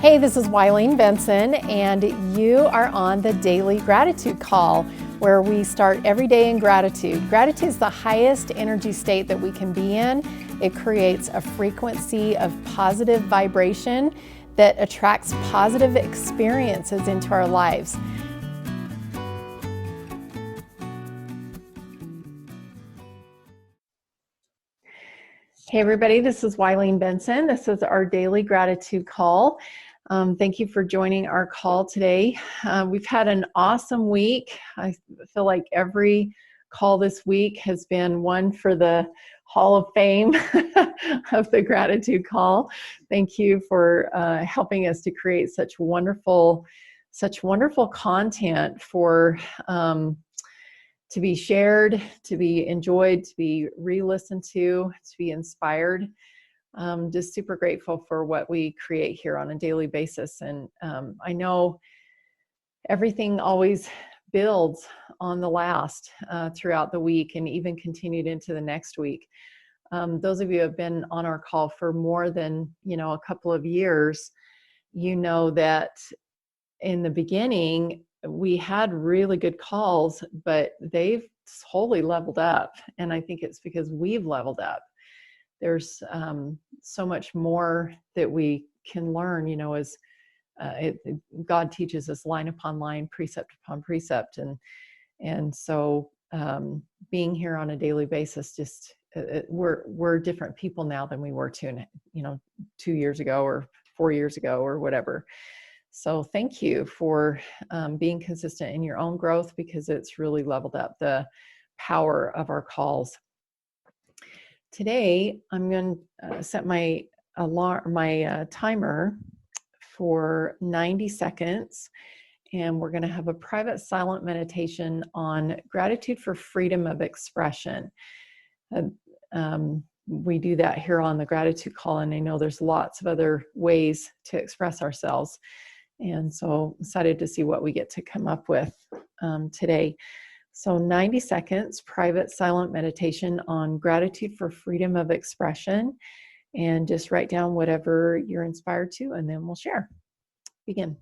Hey, this is Wileen Benson, and you are on the Daily Gratitude Call, where we start every day in gratitude. Gratitude is the highest energy state that we can be in. It creates a frequency of positive vibration that attracts positive experiences into our lives. Hey, everybody, this is Wileen Benson. This is our Daily Gratitude Call. Thank you for joining our call today. We've had an awesome week. I feel like every call this week has been one for the Hall of Fame of the Gratitude Call. Thank you for helping us to create such wonderful content for to be shared, to be enjoyed, to be re-listened to be inspired. Just super grateful for what we create here on a daily basis. And I know everything always builds on the last throughout the week and even continued into the next week. Those of you who have been on our call for more than, a couple of years, you know that in the beginning, we had really good calls, but they've totally leveled up. And I think it's because we've leveled up. There's so much more that we can learn, as God teaches us line upon line, precept upon precept. And so being here on a daily basis, just we're different people now than we were 2 years ago or 4 years ago or whatever. So thank you for being consistent in your own growth, because it's really leveled up the power of our calls. Today, I'm going to set my timer for 90 seconds, and we're going to have a private silent meditation on gratitude for freedom of expression. We do that here on the Gratitude Call, and I know there's lots of other ways to express ourselves. And so excited to see what we get to come up with today. So 90 seconds, private silent meditation on gratitude for freedom of expression. And just write down whatever you're inspired to, and then we'll share. Begin.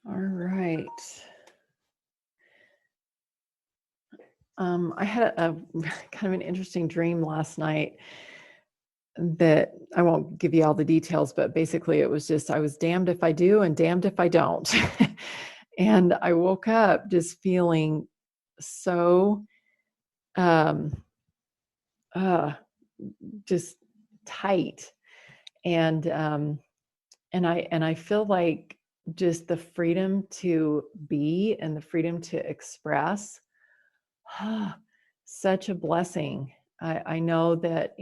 All right. I had a kind of an interesting dream last night that I won't give you all the details, but basically it was just, I was damned if I do and damned if I don't. And I woke up just feeling so um, just tight. And I feel like just the freedom to be and the freedom to express, such a blessing. I know that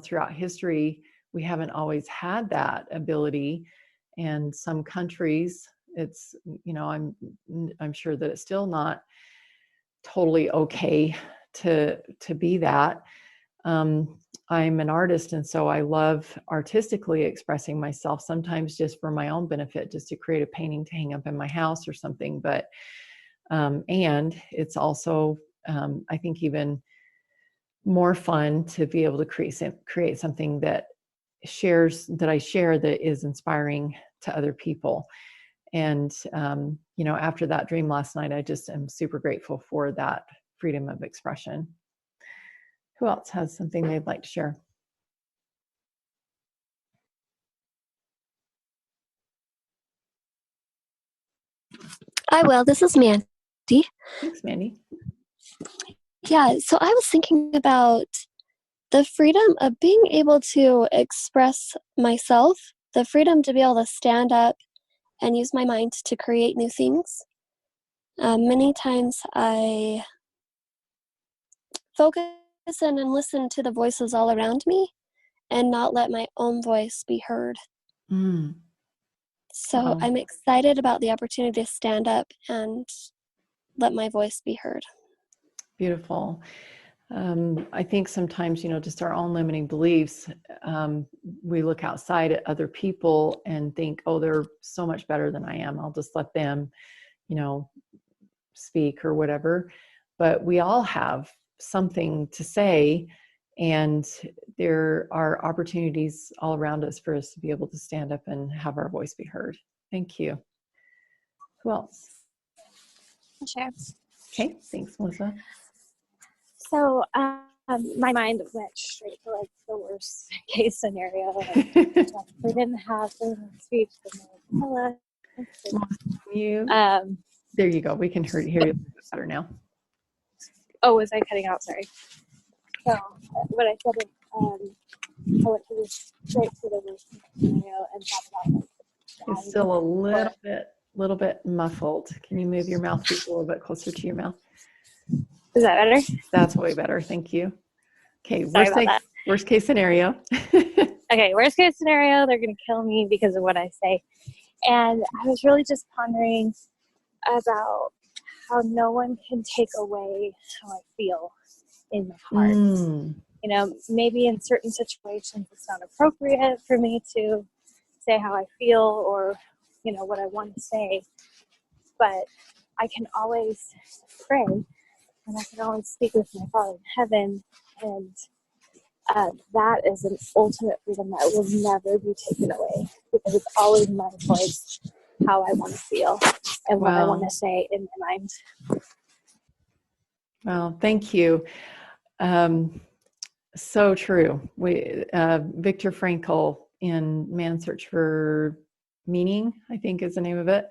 throughout history, we haven't always had that ability. And some countries, it's, I'm sure that it's still not totally okay to be that. I'm an artist, and so I love artistically expressing myself, sometimes just for my own benefit, just to create a painting to hang up in my house or something. But and it's also, I think, even more fun to be able to create something that I share that is inspiring to other people. And after that dream last night, I just am super grateful for that freedom of expression. Who else has something they'd like to share? I will. This is Mandy. Thanks, Mandy. Yeah, so I was thinking about the freedom of being able to express myself, the freedom to be able to stand up and use my mind to create new things. Many times I focus in and listen to the voices all around me and not let my own voice be heard. So Wow. I'm excited about the opportunity to stand up and let my voice be heard. Beautiful. I think sometimes, just our own limiting beliefs, we look outside at other people and think, oh, they're so much better than I am. I'll just let them, speak or whatever. But we all have something to say, and there are opportunities all around us for us to be able to stand up and have our voice be heard. Thank you. Who else? Sure. Okay, thanks, Melissa. So my mind went straight to like the worst case scenario. Like, we didn't have freedom of speech. There you go. We can hear you better now. Oh, was I cutting out? Sorry. So what I said is, I went to this straight to the worst case scenario and thought about like, it's still a little bit muffled. Can you move your mouthpiece a little bit closer to your mouth? Is that better? That's way better. Thank you. Okay, worst case scenario. Okay, worst case scenario, they're going to kill me because of what I say. And I was really just pondering about how no one can take away how I feel in my heart. Maybe in certain situations it's not appropriate for me to say how I feel or, what I want to say. But I can always pray and I can always speak with my Father in heaven. And that is an ultimate freedom that will never be taken away because it's always my voice, how I want to feel and what I want to say in my mind. Well, thank you. So true. Viktor Frankl in Man's Search for Meaning, I think is the name of it,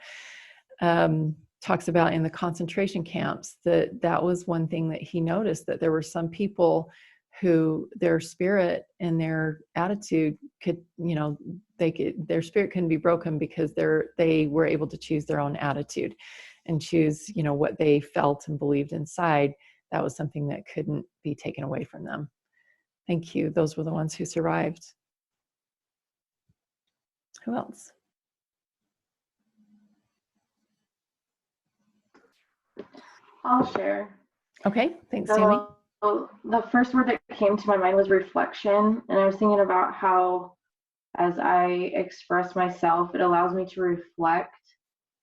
talks about in the concentration camps that was one thing that he noticed, that there were some people who their spirit and their attitude could, their spirit couldn't be broken because they were able to choose their own attitude and choose, what they felt and believed inside. That was something that couldn't be taken away from them. Thank you. Those were the ones who survived. Who else? I'll share. Okay, thanks, Tammy. So the first word that came to my mind was reflection. And I was thinking about how, as I express myself, it allows me to reflect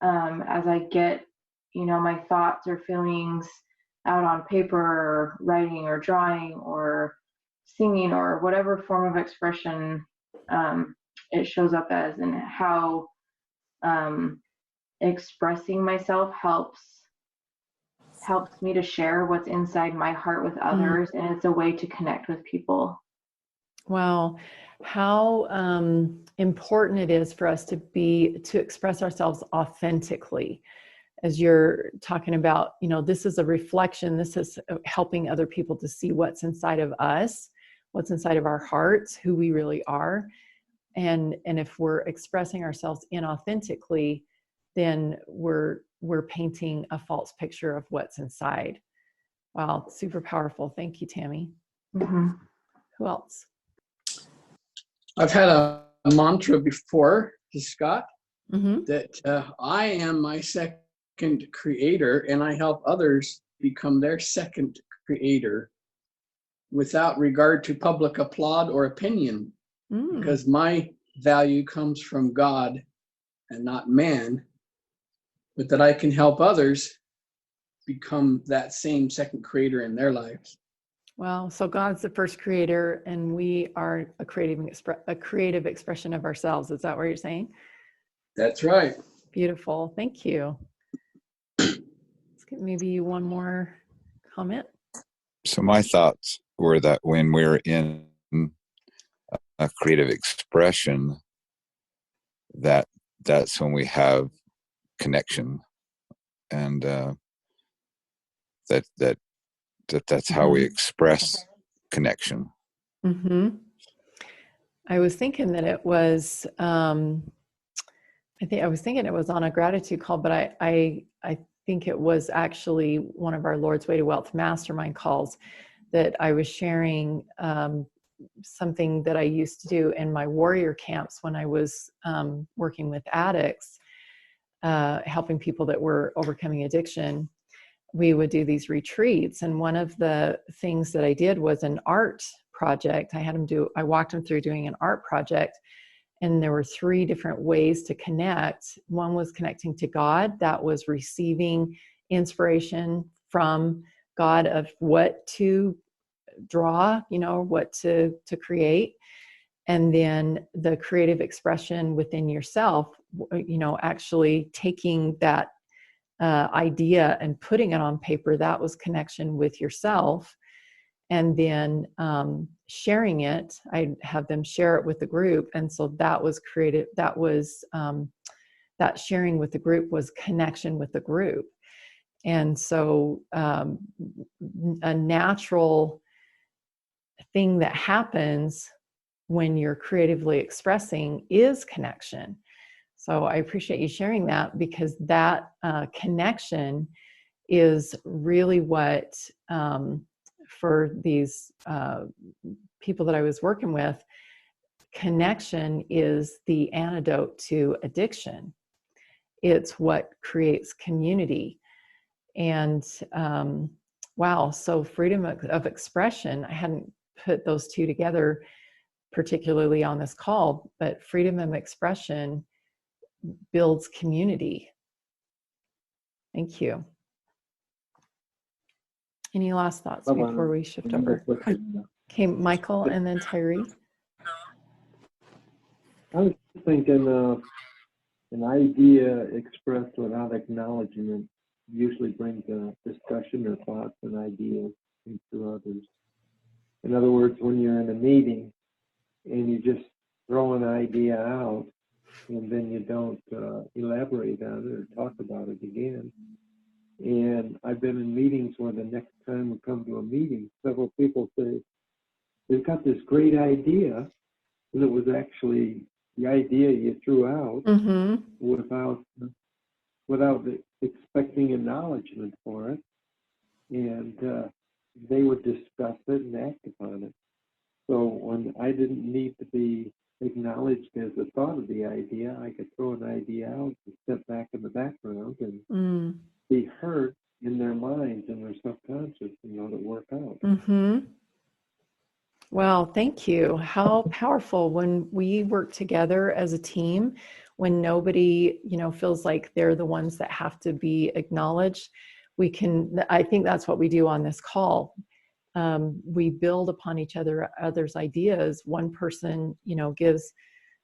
as I get, my thoughts or feelings out on paper or writing or drawing or singing or whatever form of expression it shows up as, and how expressing myself helps me to share what's inside my heart with others, and it's a way to connect with people. Wow, how important it is for us to express ourselves authentically. As you're talking about, this is a reflection, this is helping other people to see what's inside of us, what's inside of our hearts, who we really are. And if we're expressing ourselves inauthentically, then we're painting a false picture of what's inside. Wow, super powerful. Thank you, Tammy. Mm-hmm. Who else? I've had a mantra before to Scott, that I am my second creator and I help others become their second creator. without regard to public applaud or opinion, because my value comes from God and not man, but that I can help others become that same second creator in their lives. Wow. So God's the first creator, and we are a creative expression of ourselves. Is that what you're saying? That's right. Beautiful. Thank you. Let's get maybe one more comment. So my thoughts were that when we're in a creative expression, that's when we have connection, and that's how we express connection. Mm-hmm. I was thinking that it was, I was thinking it was on a gratitude call, but I think it was actually one of our Lord's Way to Wealth mastermind calls that I was sharing something that I used to do in my warrior camps when I was working with addicts, helping people that were overcoming addiction. We would do these retreats, and one of the things that I did was an art project. I walked them through doing an art project, and there were 3 different ways to connect. One was connecting to God, that was receiving inspiration from God of what to draw, what to create. And then the creative expression within yourself, actually taking that idea and putting it on paper, that was connection with yourself. And then sharing it, I have them share it with the group. And so that was creative. That was that sharing with the group was connection with the group. And so a natural thing that happens when you're creatively expressing is connection. So I appreciate you sharing that, because that connection is really what, for these people that I was working with, connection is the antidote to addiction. It's what creates community. And wow, so freedom of expression, I hadn't put those two together particularly on this call, but freedom of expression builds community. Thank you. Any last thoughts before we shift over? Okay, Michael and then Tyree. I was thinking an idea expressed without acknowledgement usually brings a discussion or thoughts and ideas into others. In other words, when you're in a meeting and you just throw an idea out and then you don't elaborate on it or talk about it again. And I've been in meetings where the next time we come to a meeting, several people say, they've got this great idea, and it was actually the idea you threw out without expecting acknowledgement for it. And they would discuss it and act upon it. So when I didn't need to be acknowledged as the thought of the idea, I could throw an idea out and step back in the background and be heard in their minds and their subconscious and let it work out. Well, thank you. How powerful when we work together as a team, when nobody, feels like they're the ones that have to be acknowledged. I think that's what we do on this call. We build upon other's ideas. One person, gives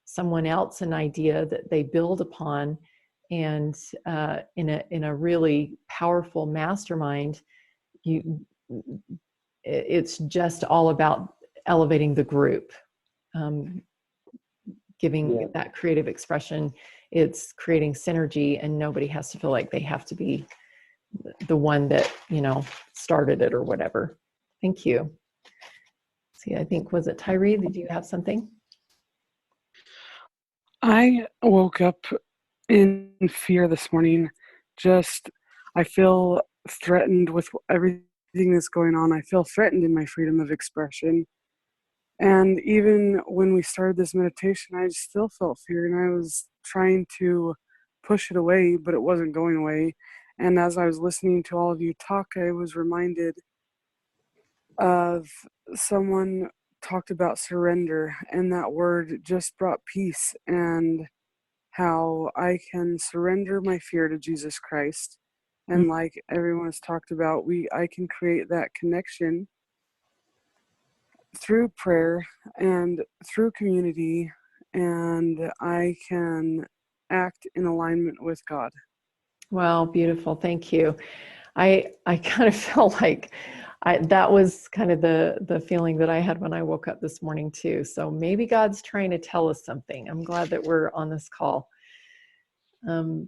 someone else an idea that they build upon, and in a really powerful mastermind, it's just all about elevating the group, giving that creative expression. It's creating synergy, and nobody has to feel like they have to be the one that started it or whatever. Thank you. See, I think, was it Tyree? Did you have something? I woke up in fear this morning. I feel threatened with everything that's going on. I feel threatened in my freedom of expression. And even when we started this meditation, I still felt fear, and I was trying to push it away, but it wasn't going away. And as I was listening to all of you talk, I was reminded of someone talked about surrender, and that word just brought peace, and how I can surrender my fear to Jesus Christ. And like everyone has talked about, I can create that connection through prayer and through community, and I can act in alignment with God. Wow, beautiful. Thank you. I kind of felt like that was kind of the feeling that I had when I woke up this morning too. So maybe God's trying to tell us something. I'm glad that we're on this call.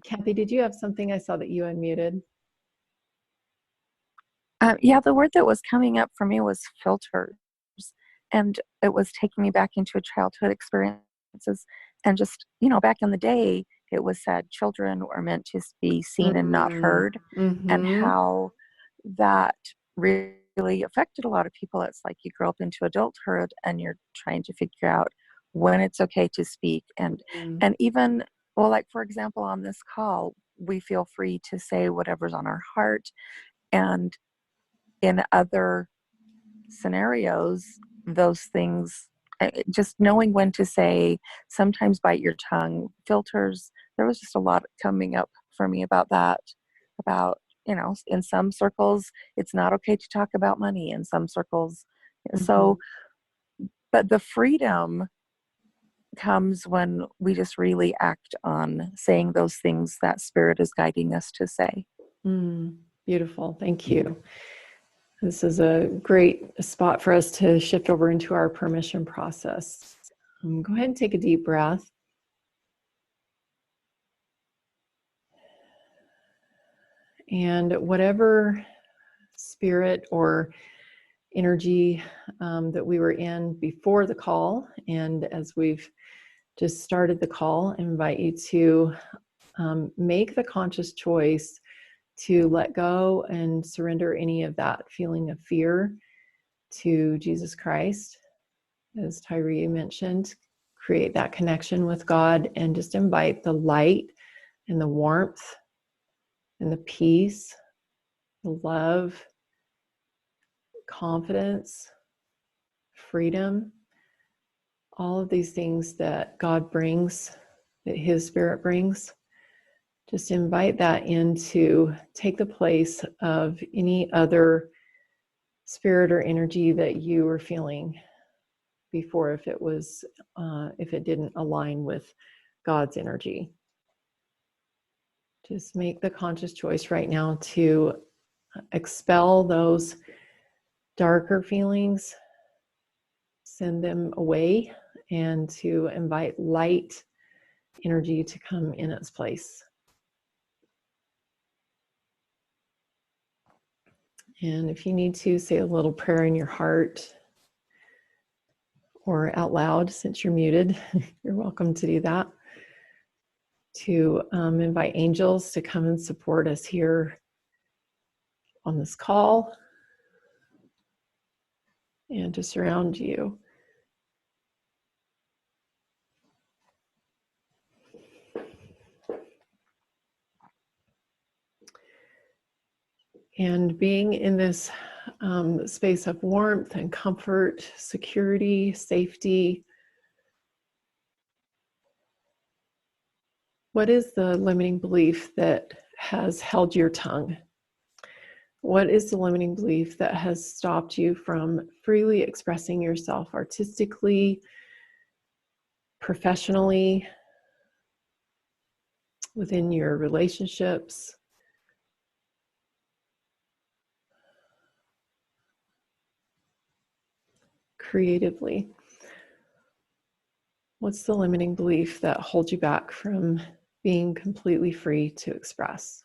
Kathy, did you have something? I saw that you unmuted. Yeah, the word that was coming up for me was filters. And it was taking me back into childhood experiences. And just, back in the day, it was said children were meant to be seen and not heard. And how that really affected a lot of people. It's like you grow up into adulthood and you're trying to figure out when it's okay to speak. And even, well, like, for example, on this call, we feel free to say whatever's on our heart. And in other scenarios, those things, just knowing when to say, sometimes bite your tongue, filters, there was just a lot coming up for me about that, about, in some circles, it's not okay to talk about money, in some circles. So, but the freedom comes when we just really act on saying those things that Spirit is guiding us to say. Beautiful. Thank you. This is a great spot for us to shift over into our permission process. Go ahead and take a deep breath. And whatever spirit or energy that we were in before the call, and as we've just started the call, I invite you to make the conscious choice to let go and surrender any of that feeling of fear to Jesus Christ. As Tyree mentioned, create that connection with God and just invite the light and the warmth and the peace, the love, confidence, freedom, all of these things that God brings, that His Spirit brings. Just invite that in to take the place of any other spirit or energy that you were feeling before, if it didn't align with God's energy. Just make the conscious choice right now to expel those darker feelings, send them away, and to invite light energy to come in its place. And if you need to, say a little prayer in your heart or out loud, since you're muted, you're welcome to do that. To invite angels to come and support us here on this call and to surround you. And being in this space of warmth and comfort, security, safety. What is the limiting belief that has held your tongue? What is the limiting belief that has stopped you from freely expressing yourself artistically, professionally, within your relationships? Creatively? What's the limiting belief that holds you back from being completely free to express?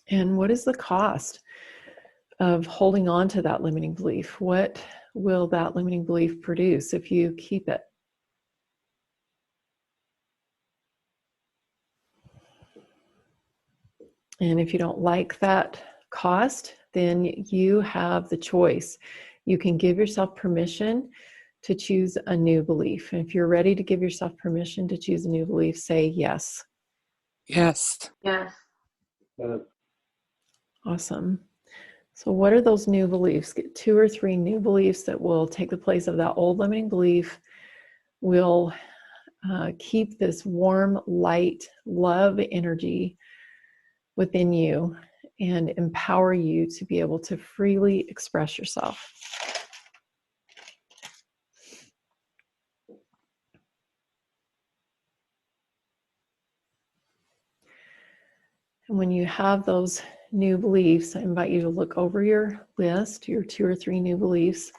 And what is the cost of holding on to that limiting belief? What will that limiting belief produce if you keep it? And if you don't like that cost, then you have the choice. You can give yourself permission to choose a new belief. And if you're ready to give yourself permission to choose a new belief, say yes. Yes. Yes. Awesome. So what are those new beliefs? Get 2 or 3 new beliefs that will take the place of that old limiting belief. Will keep this warm, light, love energy within you and empower you to be able to freely express yourself. And when you have those new beliefs, I invite you to look over your list, your 2 or 3 new beliefs,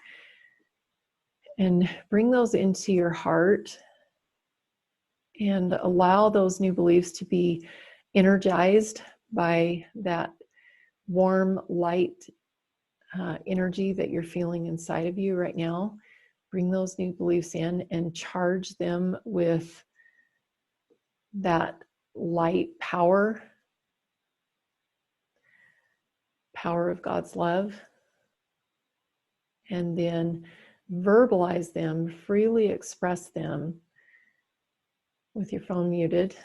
and bring those into your heart and allow those new beliefs to be energized by that warm, light energy that you're feeling inside of you right now. Bring those new beliefs in and charge them with that light power of God's love. And then verbalize them, freely express them with your phone muted.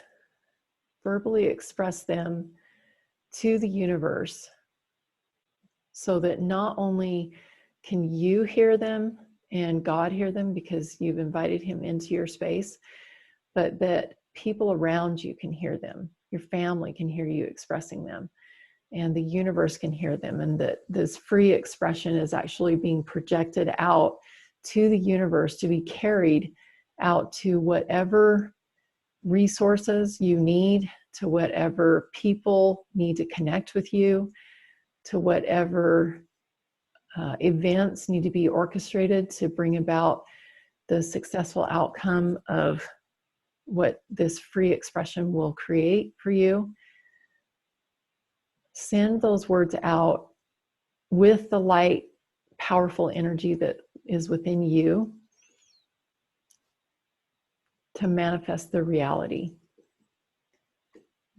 Verbally express them to the universe so that not only can you hear them and God hear them because you've invited him into your space, but that people around you can hear them. Your family can hear you expressing them, and the universe can hear them, and that this free expression is actually being projected out to the universe to be carried out to whatever resources you need, to whatever people need to connect with you, to whatever events need to be orchestrated to bring about the successful outcome of what this free expression will create for you. Send those words out with the light, powerful energy that is within you to manifest the reality,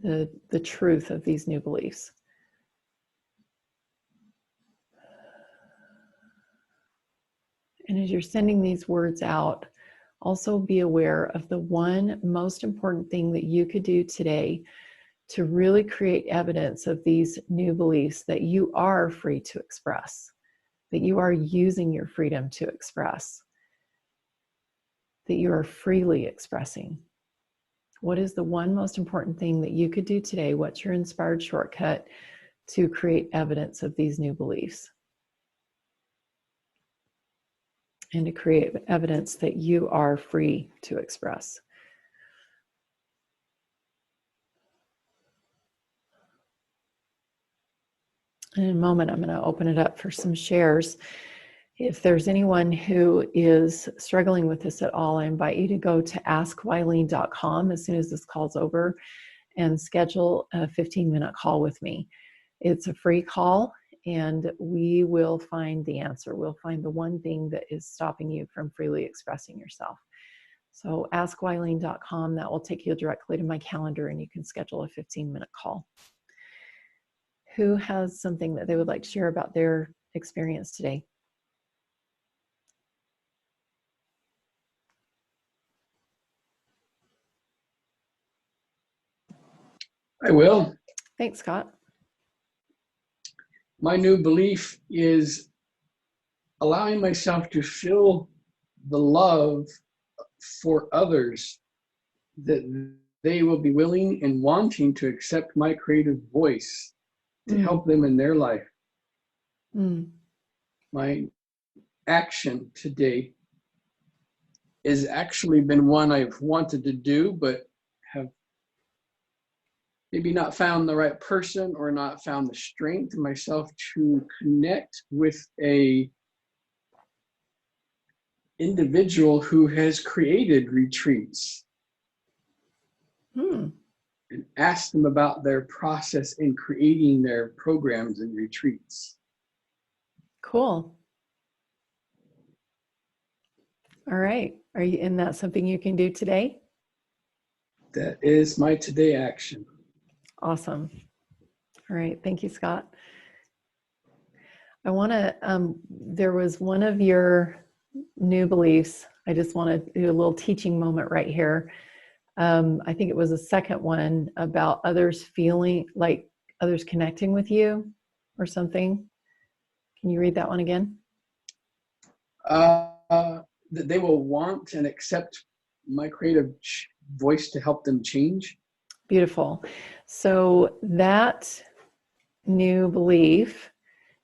the truth of these new beliefs. And as you're sending these words out, also be aware of the one most important thing that you could do today to really create evidence of these new beliefs that you are free to express, that you are using your freedom to express, that you are freely expressing. What is the one most important thing that you could do today? What's your inspired shortcut to create evidence of these new beliefs? And to create evidence that you are free to express. In a moment, I'm going to open it up for some shares. If there's anyone who is struggling with this at all, I invite you to go to askwylene.com as soon as this call's over and schedule a 15-minute call with me. It's a free call, and we will find the answer. We'll find the one thing that is stopping you from freely expressing yourself. So askwylene.com, that will take you directly to my calendar, and you can schedule a 15-minute call. Who has something that they would like to share about their experience today? I will. Thanks, Scott. My new belief is allowing myself to feel the love for others, that they will be willing and wanting to accept my creative voice to help them in their life. My action today has actually been one I've wanted to do, but have maybe not found the right person or not found the strength in myself to connect with a individual who has created retreats and ask them about their process in creating their programs and retreats. Cool. All right. Are you in that something you can do today? That is my today action. Awesome. All right. Thank you, Scott. I want to, there was one of your new beliefs. I just want to do a little teaching moment right here. I think it was the second one about others feeling like others connecting with you or something. Can you read that one again? That they will want and accept my creative voice to help them change. Beautiful. So that new belief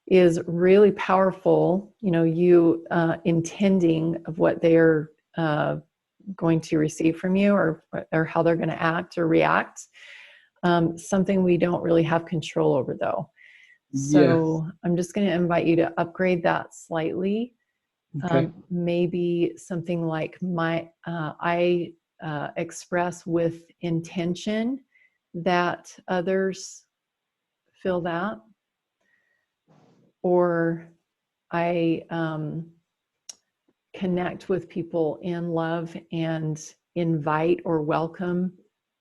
is really powerful. You know, you intending of what they're going to receive from you, or how they're going to act or react. Something we don't really have control over, though. So yeah. I'm just going to invite you to upgrade that slightly. Okay. Maybe something like I express with intention that others feel that, or I connect with people in love and invite or welcome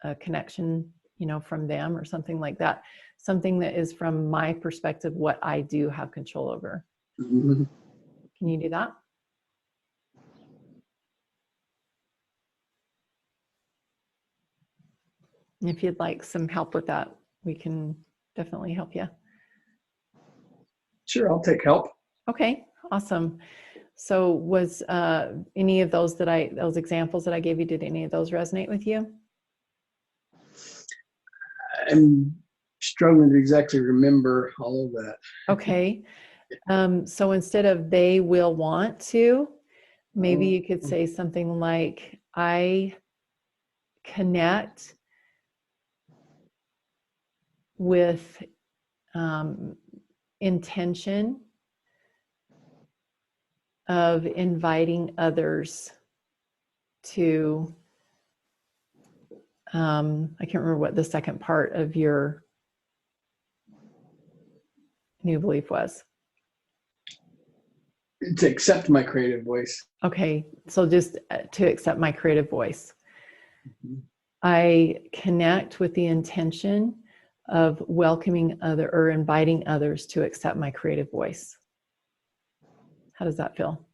a connection, you know, from them, or something like that. Something that is from my perspective, what I do have control over. Mm-hmm. Can you do that? If you'd like some help with that, we can definitely help you. Sure, I'll take help. Okay, awesome. So was any of those those examples that I gave you, did any of those resonate with you? I'm struggling to exactly remember all of that. Okay. So instead of they will want to, maybe you could say something like, I connect with intention of inviting others to, I can't remember what the second part of your new belief was. To accept my creative voice. Okay, so just to accept my creative voice. Mm-hmm. I connect with the intention of welcoming or inviting others to accept my creative voice. How does that feel?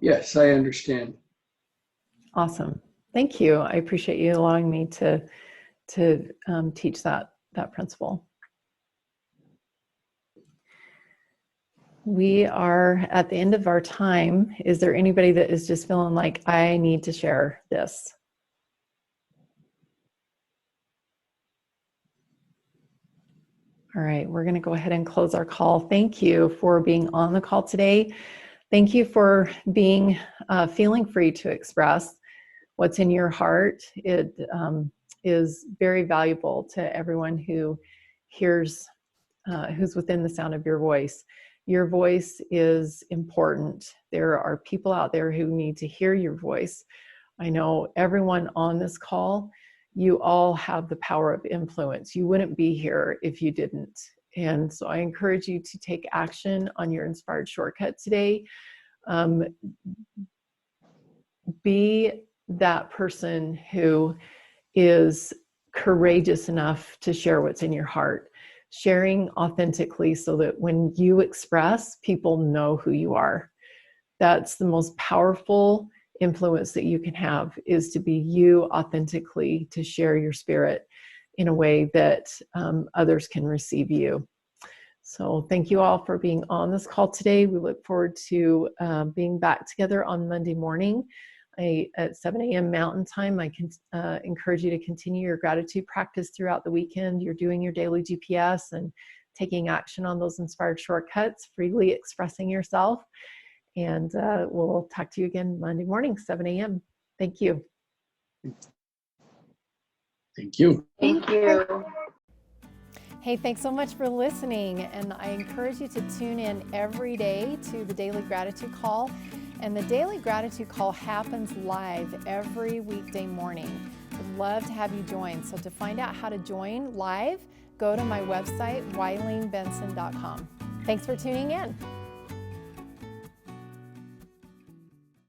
Yes, I understand. Awesome. Thank you. I appreciate you allowing me to teach that principle. We are at the end of our time. Is there anybody that is just feeling like I need to share this? All right, we're going to go ahead and close our call. Thank you for being on the call today. Thank you for being feeling free to express what's in your heart. It is very valuable to everyone who hears, who's within the sound of your voice. Your voice is important. There are people out there who need to hear your voice. I know everyone on this call, you all have the power of influence. You wouldn't be here if you didn't. And so I encourage you to take action on your inspired shortcut today. Be that person who is courageous enough to share what's in your heart. Sharing authentically so that when you express, people know who you are. That's the most powerful influence that you can have, is to be you authentically, to share your spirit in a way that others can receive you. So thank you all for being on this call today. We look forward to being back together on Monday morning at 7 a.m. Mountain Time. I can encourage you to continue your gratitude practice throughout the weekend. You're doing your daily GPS and taking action on those inspired shortcuts, freely expressing yourself. And we'll talk to you again Monday morning, 7 a.m. Thank you. Thank you. Thank you. Hey, thanks so much for listening. And I encourage you to tune in every day to the Daily Gratitude Call. And the Daily Gratitude Call happens live every weekday morning. I'd love to have you join. So to find out how to join live, go to my website, WileenBenson.com. Thanks for tuning in.